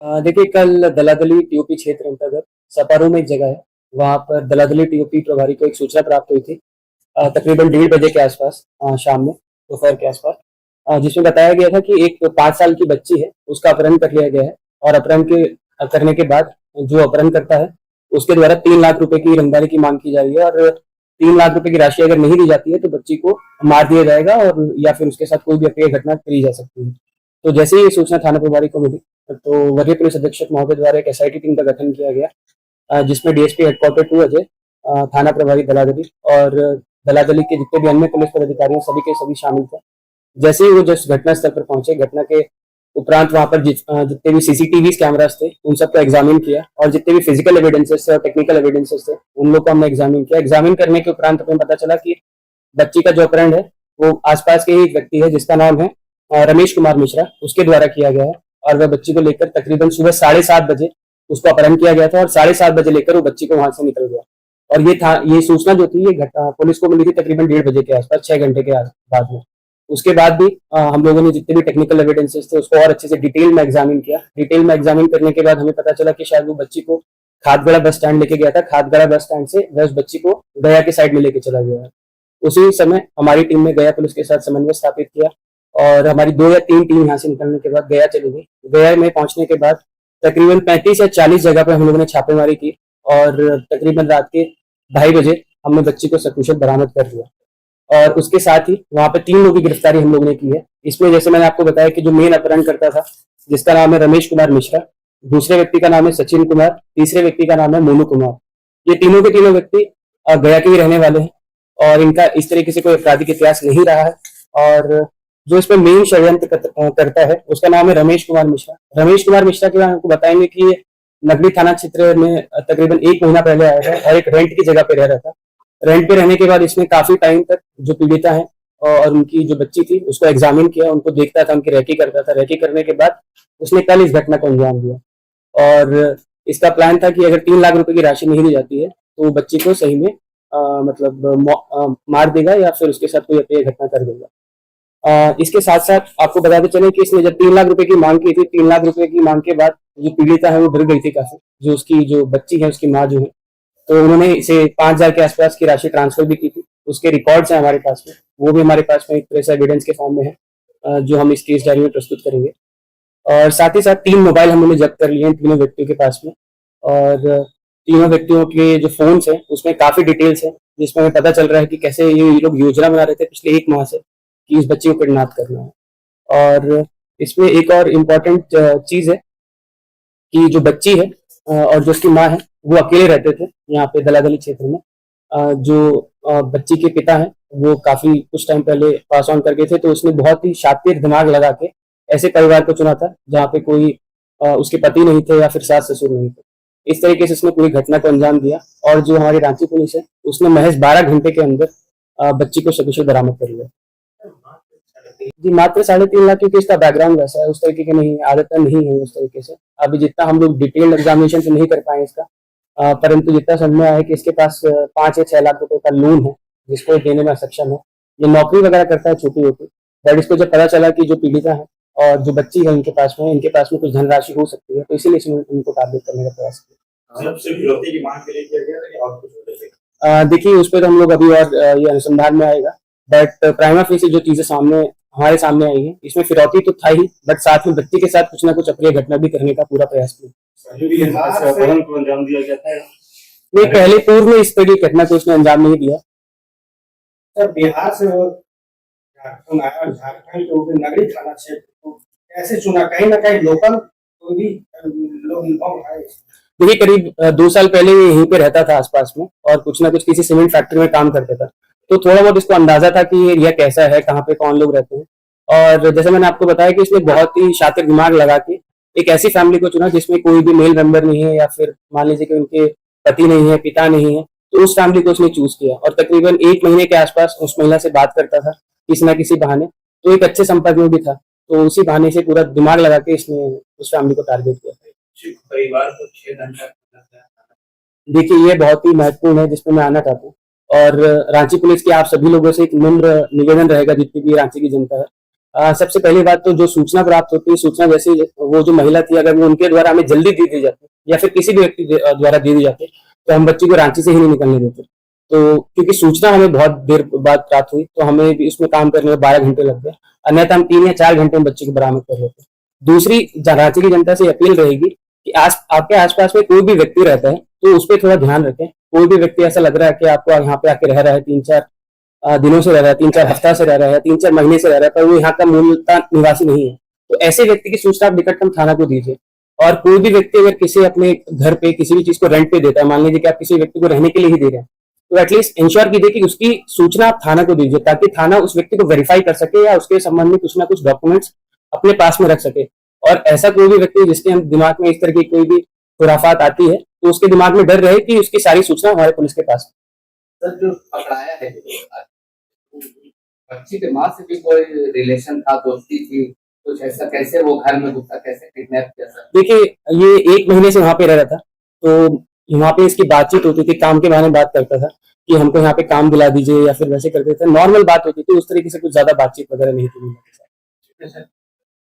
देखिए कल दलादली टीओपी क्षेत्र अंतर्गत सपारू में एक जगह है, वहाँ पर दलादली टीओपी प्रभारी को एक सूचना प्राप्त हुई थी तकरीबन 1:30 बजे के आसपास शाम में दोपहर के आसपास जिसमें बताया गया था कि एक 5 साल की बच्ची है, उसका अपहरण कर लिया गया है और अपहरण करने के बाद जो अपहरण करता है, उसके द्वारा 3 लाख रुपए की रंगदारी की माँग की जा रही है और 3 लाख रुपए की राशि अगर नहीं दी जाती है, तो बच्ची को मार दिया जाएगा और या फिर उसके साथ कोई भी अप्रिय घटना करी जा सकती है। तो जैसे ही ये सूचना थाना प्रभारी को मिली, तो वरीय पुलिस अधीक्षक महोदय द्वारा एक एसआईटी टीम का गठन किया गया, जिसमें डीएसपी हेडक्वार्टर 2 अजय, थाना प्रभारी दलादली और दलादली के जितने भी अन्य पुलिस पदाधिकारी हैं, सभी के सभी शामिल थे। जैसे ही वो जिस घटना स्थल पर पहुंचे, घटना के उपरांत वहां पर जितने भी सीसीटीवी कैमरास थे, उन सबको एग्जामिन किया और जितने भी फिजिकल एविडेंसेस थे और टेक्निकल एविडेंसेस थे, उन लोग को हमने एग्जामिन किया। एग्जामिन करने के उपरांत हमें पता चला कि बच्ची का जो अपहरण है, वो आसपास के ही एक व्यक्ति है जिसका नाम है रमेश कुमार मिश्रा, उसके द्वारा किया गया है और वह बच्ची को लेकर तकरीबन सुबह 7:30 बजे उसको अपहरण किया गया था और 7:30 बजे लेकर वो बच्ची को वहां से निकल गया। और ये सूचना जो थी, ये घटना पुलिस को मिली थी तकरीबन 1:30 बजे के आसपास, 6 घंटे के बाद में। उसके बाद भी हम लोगों ने जितने भी टेक्निकल एविडेंसेस थे, उसको और अच्छे से डिटेल में एग्जामिन किया। डिटेल में एग्जामिन करने के बाद हमें पता चला कि शायद वो बच्ची को खादगड़ा बस स्टैंड लेके गया था। खादगड़ा बस स्टैंड से वह उस बच्ची को गया के साइड में लेके चला गया है। उसी समय हमारी टीम ने गया पुलिस के साथ समन्वय स्थापित किया और हमारी 2 या 3 टीम यहाँ से निकलने के बाद गया चली गई। गया में पहुंचने के बाद तकरीबन 35 या 40 जगह पर हम लोगों ने छापेमारी की और तकरीबन रात के 2:30 बजे हमने बच्ची को सकुशल बरामद कर लिया। और उसके साथ ही वहां पे 3 लोगों की गिरफ्तारी हम लोगों ने की है। इसमें जैसे मैंने आपको बताया कि जो मेन अपहरण करता था, जिसका नाम है रमेश कुमार मिश्रा, दूसरे व्यक्ति का नाम है सचिन कुमार, तीसरे व्यक्ति का नाम है मोनू कुमार। ये तीनों के तीनों व्यक्ति गया के ही रहने वाले हैं और इनका इस तरीके से कोई आपराधिक इतिहास नहीं रहा है। और जो इसमें मेन षड्यंत्र करता है, उसका नाम है रमेश कुमार मिश्रा। रमेश कुमार मिश्रा के बारे में आपको बताएंगे कि ये नगरी थाना क्षेत्र में तकरीबन 1 महीना पहले आया था और एक रेंट की जगह पे रह रहा था। रेंट पे रहने के बाद इसने काफी टाइम तक जो पीड़िता है और उनकी जो बच्ची थी, उसको एग्जामिन किया, उनको देखता था, उनकी रैकी करता था। रैकी करने के बाद उसने कल इस घटना को अंजाम दिया और इसका प्लान था कि अगर 3 लाख रुपए की राशि नहीं दी जाती है, तो वो बच्ची को सही में मार देगा या फिर उसके साथ कोई अप्रिय घटना कर देगा। इसके साथ साथ आपको बताते चले कि इसने जब 3 लाख रुपए की मांग की थी, 3 लाख रुपए की मांग के बाद जो पीड़िता है वो डर गई थी काफी, जो उसकी जो बच्ची है, उसकी माँ जो है, तो उन्होंने इसे 5,000 के आसपास की राशि ट्रांसफर भी की थी। उसके रिकॉर्ड्स हैं हमारे पास में, वो भी हमारे पास में एक प्रेस एविडेंस के फॉर्म में है, जो हम इस केस डायरी में प्रस्तुत करेंगे। और साथ ही साथ 3 मोबाइल हमने जब्त कर लिए हैं तीनों व्यक्तियों के पास में और तीनों व्यक्तियों के जो फोन्स हैं, उसमें काफी डिटेल्स है, जिसमें हमें पता चल रहा है कि कैसे ये लोग योजना बना रहे थे पिछले 1 माह से कि इस बच्ची को किडनैप करना है। और इसमें एक और इम्पोर्टेंट चीज है कि जो बच्ची है और जो उसकी माँ है, वो अकेले रहते थे यहाँ पे दलादली क्षेत्र में। जो बच्ची के पिता हैं, वो काफी कुछ टाइम पहले पास ऑन कर गए थे, तो उसने बहुत ही शातिर दिमाग लगा के ऐसे परिवार को चुना था जहाँ पे कोई उसके पति नहीं थे या फिर सास ससुर नहीं थे। इस तरीके से उसने पूरी घटना को अंजाम दिया और जो हमारी रांची पुलिस है, उसने महज 12 घंटे के अंदर बच्ची को सकुशल बरामद कर लिया। जी, मात्र 3.5 लाख, क्योंकि इसका बैकग्राउंड वैसा है, उस तरीके की नहीं आदत नहीं है उस तरीके से। अभी जितना हम लोग डिटेल एग्जामिनेशन से नहीं कर पाए इसका, परंतु जितना समझ में आया है कि इसके पास 5 या 6 लाख रुपए का लोन है, जिसको देने में सक्षम है। ये नौकरी वगैरह करता है छोटी मोटी, बट इसको जब पता चला कि जो पीड़िता है और जो बच्ची है इनके पास में कुछ धनराशि हो सकती है, तो इसीलिए इसने उनको टारगेट करने का प्रयास किया। देखिए, उस पर हम लोग अभी और ये अनुसंधान में आएगा, बट प्राइमा फेसी जो चीजें हमारे सामने आई है, इसमें फिरौती तो था ही, बट साथ में बच्ची के साथ कुछ ना कुछ अप्रिय घटना भी करने का पूरा प्रयास किया। नहीं, पहले पूर्व में इस तरह की घटना को उसने अंजाम नहीं दिया। सर, बिहार से झारखंड आया, झारखंड के नगरी थाना क्षेत्र को कैसे चुना? कहीं ना कहीं लोकल कोई भी लोग इन्वॉल्व है? देखिए, करीब 2 साल पहले यहीं पे रहता था आसपास में और कुछ ना कुछ किसी सीमेंट फैक्ट्री में काम करता था, तो थोड़ा बहुत इसको अंदाजा था कि ये एरिया कैसा है, कहाँ पे कौन लोग रहते हैं। और जैसे मैंने आपको बताया कि इसने बहुत ही शातिर दिमाग लगा के एक ऐसी फैमिली को चुना जिसमें कोई भी मेल मेंबर नहीं है या फिर मान लीजिए कि उनके पति नहीं है, पिता नहीं है, तो उस फैमिली को उसने चूज किया और तकरीबन 1 महीने के आसपास उस महिला से बात करता था किसी ना किसी बहाने, तो एक अच्छे संपर्क में भी था, तो उसी बहाने से पूरा दिमाग लगा के इसने उस फैमिली को टारगेट किया। परिवार को 6 घंटा देखिए, ये बहुत ही महत्वपूर्ण है जिसमें मैं आना चाहता हूँ और रांची पुलिस के आप सभी लोगों से एक नम्र निवेदन रहेगा, जितनी भी रांची की जनता है, सबसे पहली बात तो जो सूचना प्राप्त होती है, सूचना जैसे वो जो महिला थी, अगर वो उनके द्वारा हमें जल्दी दे दी जाती या फिर किसी भी व्यक्ति द्वारा दे दी जाती, तो हम बच्ची को रांची से ही नहीं निकलने देते। तो क्योंकि सूचना हमें बहुत देर बाद प्राप्त हुई, तो हमें भी इसमें काम करने में 12 घंटे लग गए, अन्यथा हम 3 या 4 घंटे में बच्ची को बरामद कर लेते। दूसरी, रांची की जनता से अपील रहेगी कि आपके आसपास में कोई भी व्यक्ति रहता है तो उस पर थोड़ा ध्यान रखें। कोई भी व्यक्ति ऐसा लग रहा है कि आपको यहाँ पे आके रह रहा है, 3-4 दिनों से रह रहा है, 3-4 हफ्ता से रह रहा है, 3-4 महीने से रह रहा है, पर वो यहाँ का मूलतः निवासी नहीं है, तो ऐसे व्यक्ति की सूचना आप निकटतम थाना को दीजिए। और कोई भी व्यक्ति अगर किसी अपने घर पे किसी भी चीज को रेंट पे देता है, मान लीजिए कि आप किसी व्यक्ति को रहने के लिए ही दे रहे हैं, तो एटलीस्ट इंश्योर कीजिए कि उसकी सूचना आप थाना को दीजिए, ताकि थाना उस व्यक्ति को वेरीफाई कर सके या उसके संबंध में कुछ ना कुछ डॉक्यूमेंट्स अपने पास में रख सके। और ऐसा कोई भी व्यक्ति जिसके दिमाग में इस तरह की कोई भी खुराफात आती है, तो उसके दिमाग में डर रहे कि उसकी सारी सूचना हमारे पुलिस के पास है। सर, जो पकड़ाया है, बच्ची के माँ से भी कोई रिलेशन था, दोस्ती थी, कुछ ऐसा? कैसे वो घर में घुसा, कैसे किडनैप किया सर? देखिए, ये 1 महीने से वहां पे रह रहा था, तो वहां पे इसकी बातचीत होती थी, काम के बारे में बात करता था कि हमको यहाँ पे काम दिला दीजिए या फिर वैसे करते थे, नॉर्मल बात होती थी, उस तरीके से कुछ ज्यादा बातचीत वगैरह नहीं थी।